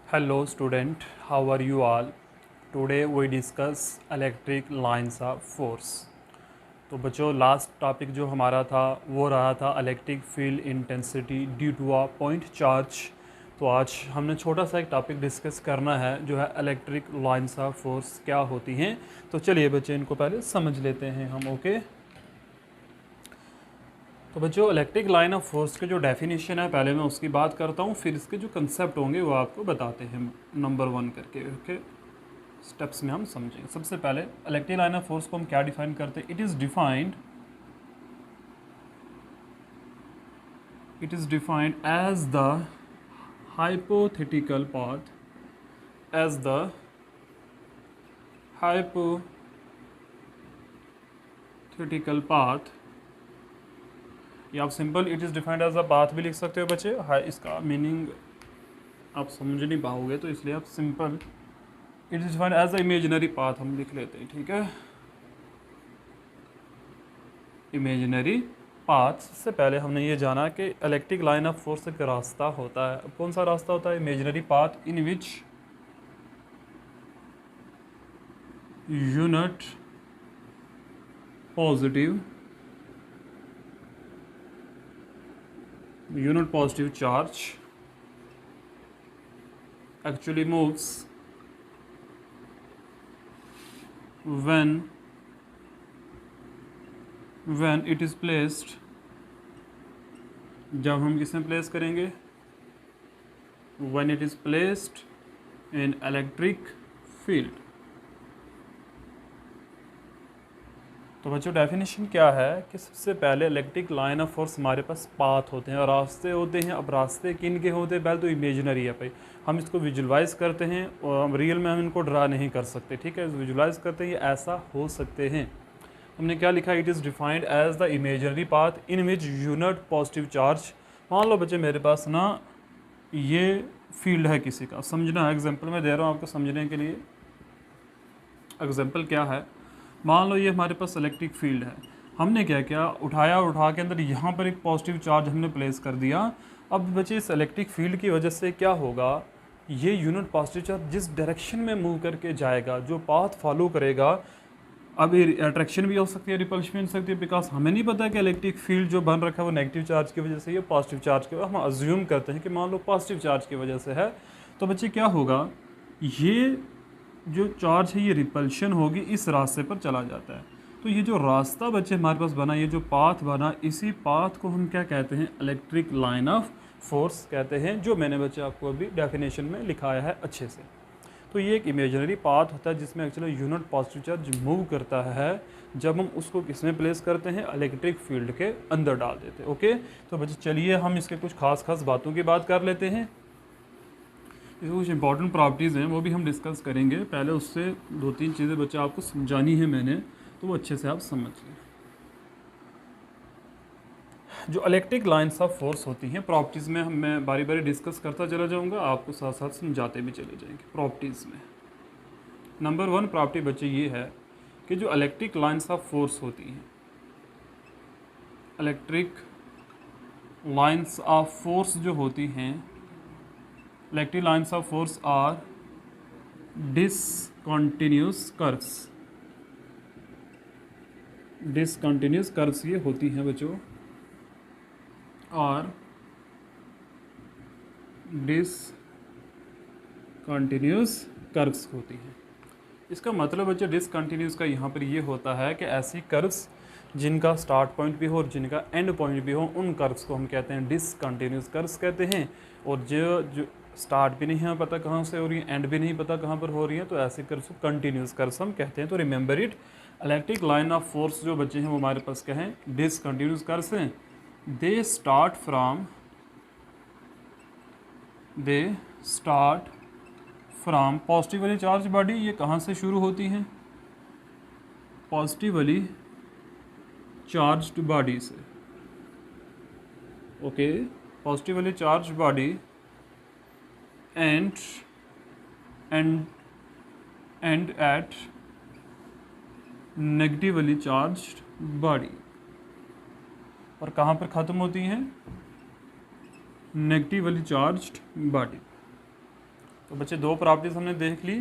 Hello student, how are you all? Today we discuss electric lines of force. तो बच्चों last topic जो हमारा था वो रहा था electric field intensity due to a point charge. तो आज हमने छोटा सा एक टॉपिक डिस्कस करना है जो है इलेक्ट्रिक लाइंस ऑफ फोर्स क्या होती हैं। तो चलिए बच्चे इनको पहले समझ लेते हैं हम। ओके, तो बच्चों इलेक्ट्रिक लाइन ऑफ फोर्स के जो डेफिनेशन है पहले मैं उसकी बात करता हूँ, फिर इसके जो कंसेप्ट होंगे वो आपको बताते हैं नंबर वन करके। ओके, स्टेप्स में हम समझेंगे। सबसे पहले इलेक्ट्रिक लाइन ऑफ फोर्स को हम क्या डिफाइन करते हैं। It is defined as the hypothetical path as the hypothetical path, या आप simple it is defined as a path भी लिख सकते हो बच्चे। इसका मीनिंग आप समझ नहीं पाओगे तो इसलिए आप simple it is defined as a imaginary path हम लिख लेते हैं। ठीक है, इमेजिनरी पाथ। से पहले हमने ये जाना कि इलेक्ट्रिक लाइन ऑफ फोर्स एक रास्ता होता है। कौन सा रास्ता होता है? Imaginary path in which unit positive charge actually moves when it is placed, जब हम किसमें प्लेस करेंगे? when it is placed in electric field। तो बच्चों डेफिनेशन क्या है कि सबसे पहले इलेक्ट्रिक लाइन ऑफ फोर्स हमारे पास पाथ होते हैं और रास्ते होते हैं। अब रास्ते किन के होते हैं? पहले तो इमेजिनरी है भाई, हम इसको विजुलाइज करते हैं और रियल में हम इनको ड्रा नहीं कर सकते। ठीक है, विजुलाइज करते हैं ये ऐसा हो सकते हैं। हमने क्या लिखा? It is defined as the imaginary path in which unit positive charge. मान लो बच्चे मेरे पास ना ये फील्ड है किसी का, समझना एग्जाम्पल मैं दे रहा हूँ आपको समझने के लिए। एग्जाम्पल क्या है? मान लो ये हमारे पास इलेक्ट्रिक फील्ड है, हमने क्या किया, उठा के अंदर यहाँ पर एक पॉजिटिव चार्ज हमने प्लेस कर दिया। अब बच्चे इस इलेक्ट्रिक फील्ड की वजह से क्या होगा, ये यूनिट पॉजिटिव चार्ज जिस डायरेक्शन में मूव करके जाएगा, जो पाथ फॉलो करेगा, अब ये अट्रैक्शन भी हो सकती है, रिपल्शन भी हो सकती है, बिकॉज हमें नहीं पता कि इलेक्ट्रिक फील्ड जो बन रखा है वो नेगेटिव चार्ज की वजह से या पॉजिटिव चार्ज की वजह। हम अज्यूम करते हैं कि मान लो पॉजिटिव चार्ज की वजह से है। तो बच्चे क्या होगा, ये जो चार्ज है ये रिपल्शन होगी, इस रास्ते पर चला जाता है। तो ये जो रास्ता बच्चे हमारे पास बना, ये जो पाथ बना, इसी पाथ को हम क्या कहते हैं? इलेक्ट्रिक लाइन ऑफ फोर्स कहते हैं, जो मैंने बच्चे आपको अभी डेफिनेशन में लिखाया है अच्छे से। तो ये एक इमेजिनरी पाथ होता है जिसमें actually unit positive charge move करता है। जब हम उसको किसमें प्लेस करते हैं? इलेक्ट्रिक फील्ड के अंदर डाल देते हैं। ओके, तो बच्चे चलिए हम इसके कुछ खास बातों की बात कर लेते हैं। इसमें कुछ इंपॉर्टेंट प्रॉपर्टीज़ हैं वो भी हम डिस्कस करेंगे। पहले उससे दो तीन चीज़ें बच्चे आपको समझानी है मैंने, तो वो अच्छे से आप समझ लें। जो इलेक्ट्रिक लाइंस ऑफ फोर्स होती हैं, प्रॉपर्टीज़ में मैं बारी बारी डिस्कस करता चला जाऊंगा, आपको साथ साथ समझाते भी चले जाएंगे। प्रॉपर्टीज़ में नंबर वन प्रॉपर्टी बच्चे ये है कि जो इलेक्ट्रिक लाइंस ऑफ फोर्स होती हैं, इलेक्ट्रिक लाइंस ऑफ फोर्स जो होती हैं, electric lines of force are discontinuous curves ये होती हैं बच्चों, और डिसकंटिन्यूस कर्व्स होती हैं। इसका मतलब बच्चों डिसकंटिन्यूस का यहाँ पर ये होता है कि ऐसी कर्व्स जिनका स्टार्ट पॉइंट भी हो और जिनका एंड पॉइंट भी हो, उन कर्व्स को हम कहते हैं डिसकंटिन्यूस कर्व्स कहते हैं। और जो स्टार्ट भी नहीं है पता कहाँ से हो रही है, एंड भी नहीं पता कहाँ पर हो रही है, तो ऐसे कर्व्स को कंटिन्यूस कर्व्स हम कहते हैं। तो remember it, electric line of force जो बच्चे हैं वो हमारे पास क्या हैं? डिसकंटिन्यूस कर्व्स हैं। They start from positively charge body. ये कहाँ से शुरू होती हैं? पॉजिटिवली चार्ज्ड बॉडी से। Okay, positively charged body and at negatively charged body. और कहाँ पर ख़त्म होती हैं? Negatively charged body. तो बच्चे दो प्रॉपर्टीज हमने देख ली।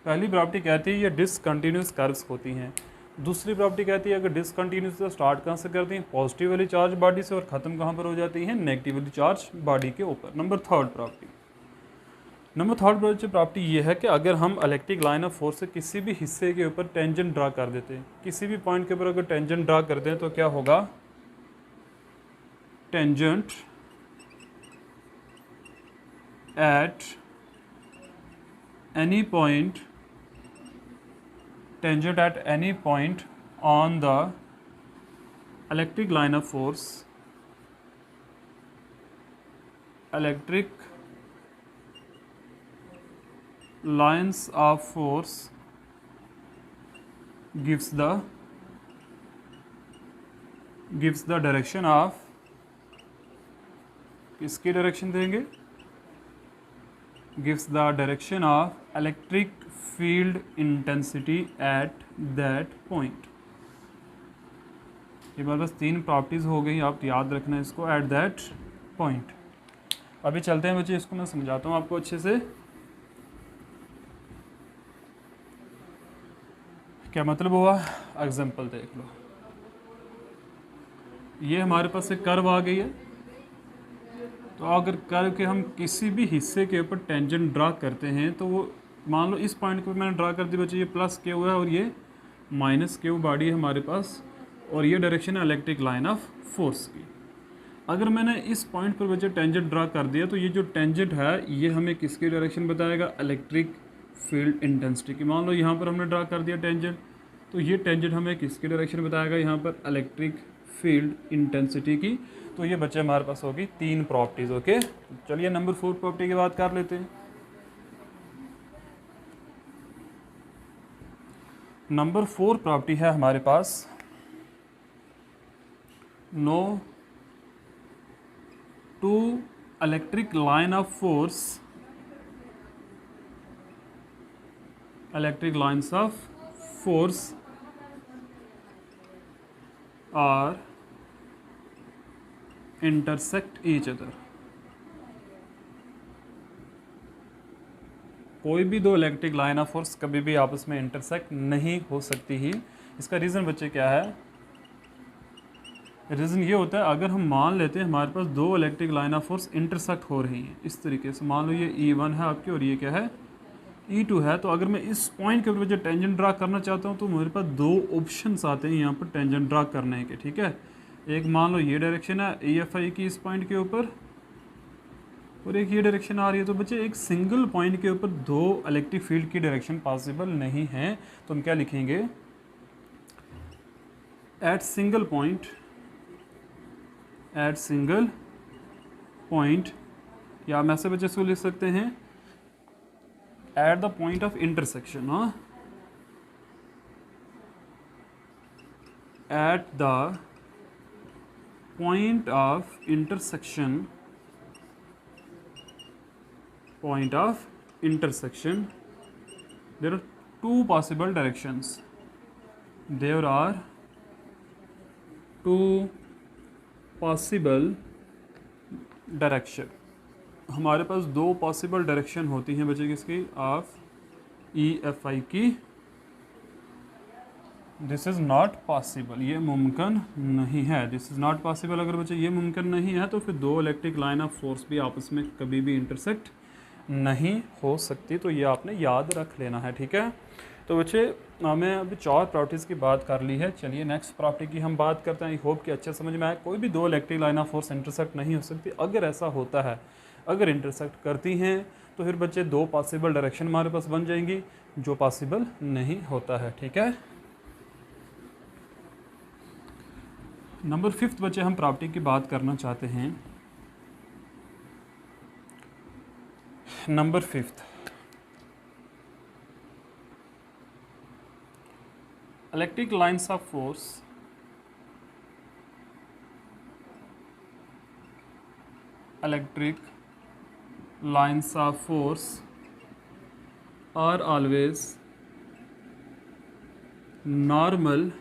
पहली प्रॉपर्टी कहती है ये डिसकंटिन्यूस कर्व्स होती हैं। दूसरी प्रॉपर्टी कहती है अगर डिसकंटिन्यूस तो स्टार्ट कहाँ से करती हैं, पॉजिटिवली चार्ज बॉडी से, और ख़त्म कहाँ पर हो जाती हैं, नेगेटिवली चार्ज बॉडी के ऊपर। नंबर थर्ड प्रॉपर्टी ये है कि अगर हम इलेक्ट्रिक लाइन ऑफ फोर्स से किसी भी हिस्से के ऊपर टेंजेंट ड्रा कर देते हैं, किसी भी पॉइंट के ऊपर अगर टेंजेंट ड्रा करते हैं तो क्या होगा, tangent at any point on the electric line of force, electric lines of force gives the direction of, किसकी डायरेक्शन देंगे, gives the direction of electric field intensity at that point। ये हमारे पास तीन प्रॉपर्टीज़ हो गई, आप याद रखना इसको, एट दैट पॉइंट। अभी चलते हैं बच्चे, इसको मैं समझाता हूँ आपको अच्छे से क्या मतलब हुआ। एग्जांपल देख लो, ये हमारे पास एक कर्व आ गई है, तो अगर कर्व के हम किसी भी हिस्से के ऊपर टेंजेंट ड्रा करते हैं तो वो मान लो इस पॉइंट को मैंने ड्रा कर दी बच्चे, ये प्लस क्यू है और ये माइनस क्यू बॉडी है हमारे पास, और ये डायरेक्शन है इलेक्ट्रिक लाइन ऑफ फोर्स की। अगर मैंने इस पॉइंट पर बच्चे टेंजेंट ड्रा कर दिया तो ये जो टेंजेंट है ये हमें किसकी डायरेक्शन बताएगा, इलेक्ट्रिक फील्ड इंटेंसिटी की। मान लो यहाँ पर हमने ड्रा कर दिया टेंजेंट, तो ये टेंजेंट हमें किसकी डायरेक्शन बताएगा, यहाँ पर इलेक्ट्रिक फील्ड इंटेंसिटी की। तो ये बच्चे हमारे पास होगी तीन प्रॉपर्टीज़। ओके, चलिए नंबर 4 प्रॉपर्टी की बात कर लेते हैं। नंबर 4 प्रॉपर्टी है हमारे पास, no two electric line of force, electric lines of force are intersect each other. कोई भी दो इलेक्ट्रिक लाइन ऑफ फोर्स कभी भी आपस में इंटरसेक्ट नहीं हो सकती ही। इसका रीज़न बच्चे क्या है, रीज़न ये होता है अगर हम मान लेते हैं हमारे पास दो electric line of force intersect हो रही हैं इस तरीके से, मान लो ये E1 है आपकी और ये क्या है E2 है, तो अगर मैं इस पॉइंट के ऊपर जो टेंजेंट ड्रा करना चाहता हूँ तो मेरे पास दो ऑप्शंस आते हैं यहाँ पर टेंजेंट ड्रा करने के। ठीक है, एक मान लो ये डायरेक्शन है EFI की इस पॉइंट के ऊपर, और एक ये डायरेक्शन आ रही है। तो बच्चे एक सिंगल पॉइंट के ऊपर दो इलेक्ट्रिक फील्ड की डायरेक्शन पॉसिबल नहीं है, तो हम क्या लिखेंगे, एट सिंगल पॉइंट, या हम ऐसे बच्चे इसको लिख सकते हैं at the point of intersection. हाँ, at the point of intersection, there are two possible directions, there are two possible direction। हमारे पास दो पॉसिबल डायरेक्शन होती हैं बच्चे किसकी, ऑफ EFI की। दिस इज़ नॉट पॉसिबल, ये मुमकिन नहीं है, दिस इज़ नॉट पॉसिबल। अगर बच्चे ये मुमकिन नहीं है तो फिर दो इलेक्ट्रिक लाइन ऑफ फोर्स भी आपस में कभी भी इंटरसेक्ट नहीं हो सकती, तो ये आपने याद रख लेना है। ठीक है, तो बच्चे हमें अभी 4 प्रॉपर्टीज़ की बात कर ली है। चलिए नेक्स्ट प्रॉपर्टी की हम बात करते हैं। आई होप कि अच्छे समझ में आए। कोई भी दो electric line of force intersect नहीं हो सकती। अगर ऐसा होता है, अगर इंटरसेक्ट करती हैं तो फिर बच्चे दो पॉसिबल डायरेक्शन हमारे पास बन जाएंगी, जो पॉसिबल नहीं होता है। ठीक है, नंबर 5 बच्चे हम प्रॉपर्टी की बात करना चाहते हैं। Number 5, electric lines of force are always normal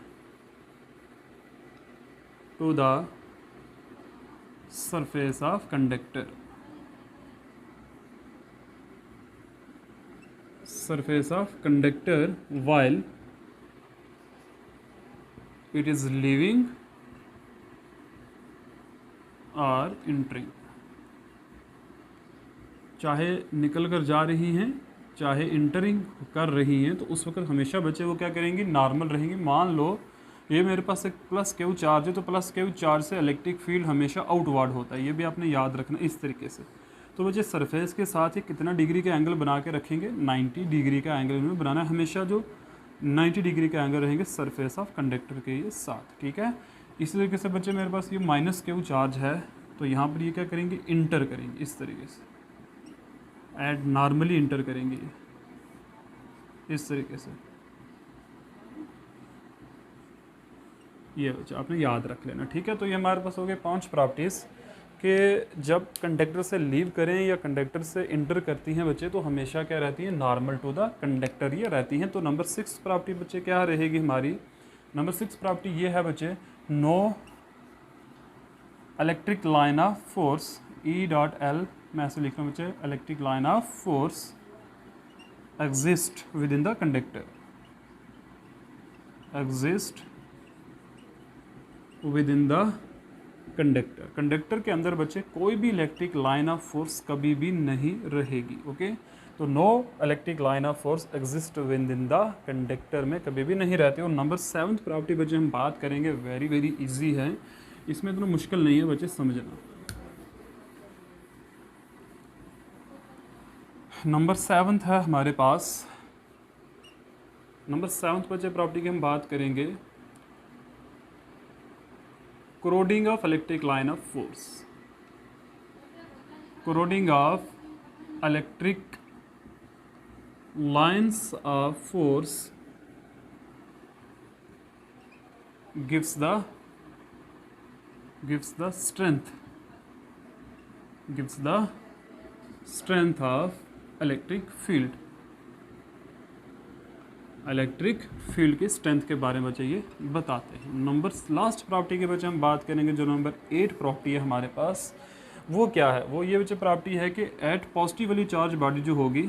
to the surface of conductor। surface of conductor while it is leaving or entering। चाहे निकल कर जा रही हैं चाहे इंटरिंग कर रही हैं, तो उस वक्त हमेशा बच्चे वो क्या करेंगी, नॉर्मल रहेंगी। मान लो ये मेरे पास एक प्लस क्यू चार्ज है, तो प्लस क्यू चार्ज से इलेक्ट्रिक फील्ड हमेशा आउटवर्ड होता है, ये भी आपने याद रखना इस तरीके से। तो बच्चे सरफेस के साथ ये कितना डिग्री का एंगल बना के रखेंगे, 90 डिग्री का एंगल इन्होंने बनाना है हमेशा, जो 90 डिग्री का एंगल रहेंगे सरफेस ऑफ कंडक्टर के ये साथ, ठीक है। इसी तरीके से बच्चे मेरे पास ये माइनस क्यू चार्ज है, तो यहाँ पर ये क्या करेंगे, इंटर करेंगे इस तरीके से, एड नॉर्मली इंटर करेंगे इस तरीके से। ये बच्चा आपने याद रख लेना, ठीक है। तो ये हमारे पास हो गए 5 प्रॉपर्टीज़ कि जब कंडक्टर से लीव करें या कंडक्टर से इंटर करती हैं बच्चे, तो हमेशा क्या रहती है, नॉर्मल टू द कंडक्टर ये रहती हैं। तो नंबर 6 प्रॉपर्टी बच्चे क्या रहेगी हमारी, नंबर 6 प्रॉपर्टी ये है बच्चे, no electric line of force E dot L, मैं ऐसे लिख रहा हूँ बच्चे, electric line of force exist within the conductor, exist within the conductor। कंडक्टर के अंदर बच्चे कोई भी इलेक्ट्रिक लाइन ऑफ फोर्स कभी भी नहीं रहेगी, ओके। तो no electric line of force exist within the conductor में कभी भी नहीं रहती। और नंबर 7 प्रॉपर्टी बच्चे हम बात करेंगे, वेरी वेरी इजी है, इसमें इतना मुश्किल नहीं है बच्चे समझना। नंबर 7 है हमारे पास, नंबर 7 बच्चे प्रॉपर्टी की हम बात करेंगे, corroding of electric line of force. Corroding of electric lines of force gives the strength of electric field की स्ट्रेंथ के बारे में बच्चे ये बताते हैं। नंबर लास्ट प्रॉपर्टी के बच्चे हम बात करेंगे, जो नंबर 8 प्रॉपर्टी है हमारे पास, वो क्या है, वो ये बच्चे प्रॉपर्टी है कि एट पॉजिटिवली चार्ज बॉडी जो होगी,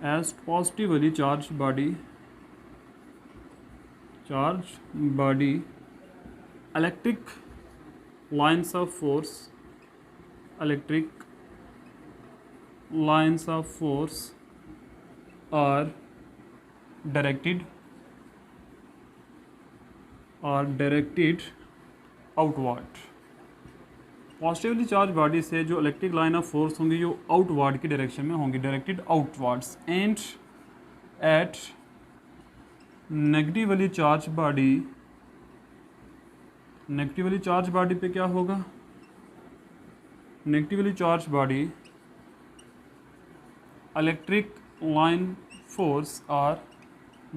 as positively charge body electric lines of force, electric lines of force are directed outward। Positively charge body से जो इलेक्ट्रिक लाइन ऑफ फोर्स होंगी वो आउटवर्ड की डायरेक्शन में होंगी, directed outwards. And at negatively charge body पे क्या होगा, negatively charge body electric line force are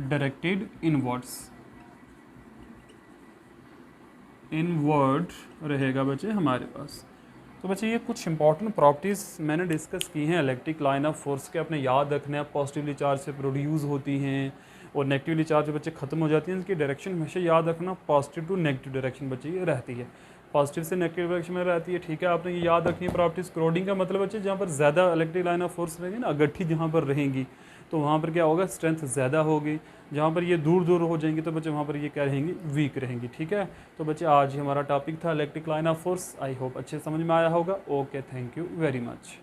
directed inward रहेगा बच्चे हमारे पास। तो बच्चे ये कुछ इंपॉर्टेंट प्रॉपर्टीज़ मैंने डिस्कस की हैं इलेक्ट्रिक लाइन ऑफ फोर्स के, अपने याद रखने हैं। पॉजिटिवली चार्ज से प्रोड्यूस होती हैं और नेगेटिवली चार्ज बच्चे ख़त्म हो जाती हैं, इसकी डायरेक्शन हमेशा याद रखना, पॉजिटिव टू नेगेटिव डायरेक्शन बच्चे ये रहती है, पॉजिटिव से नेगेटिव डायरेक्शन में रहती है, ठीक है। आपने ये याद रखनी है प्रॉपर्टीज। कोरोडिंग का मतलब बच्चे जहाँ पर ज़्यादा इलेक्ट्रिक लाइन ऑफ फोर्स रहेगी ना, अगट्ठी जहाँ पर रहेंगी तो वहाँ पर क्या होगा, स्ट्रेंथ ज़्यादा होगी। जहाँ पर ये दूर दूर हो जाएंगी तो बच्चे वहाँ पर ये क्या रहेंगी, वीक रहेंगी, ठीक है। तो बच्चे आज ही हमारा टॉपिक था electric line of force. I hope अच्छे समझ में आया होगा। Okay, thank you very much.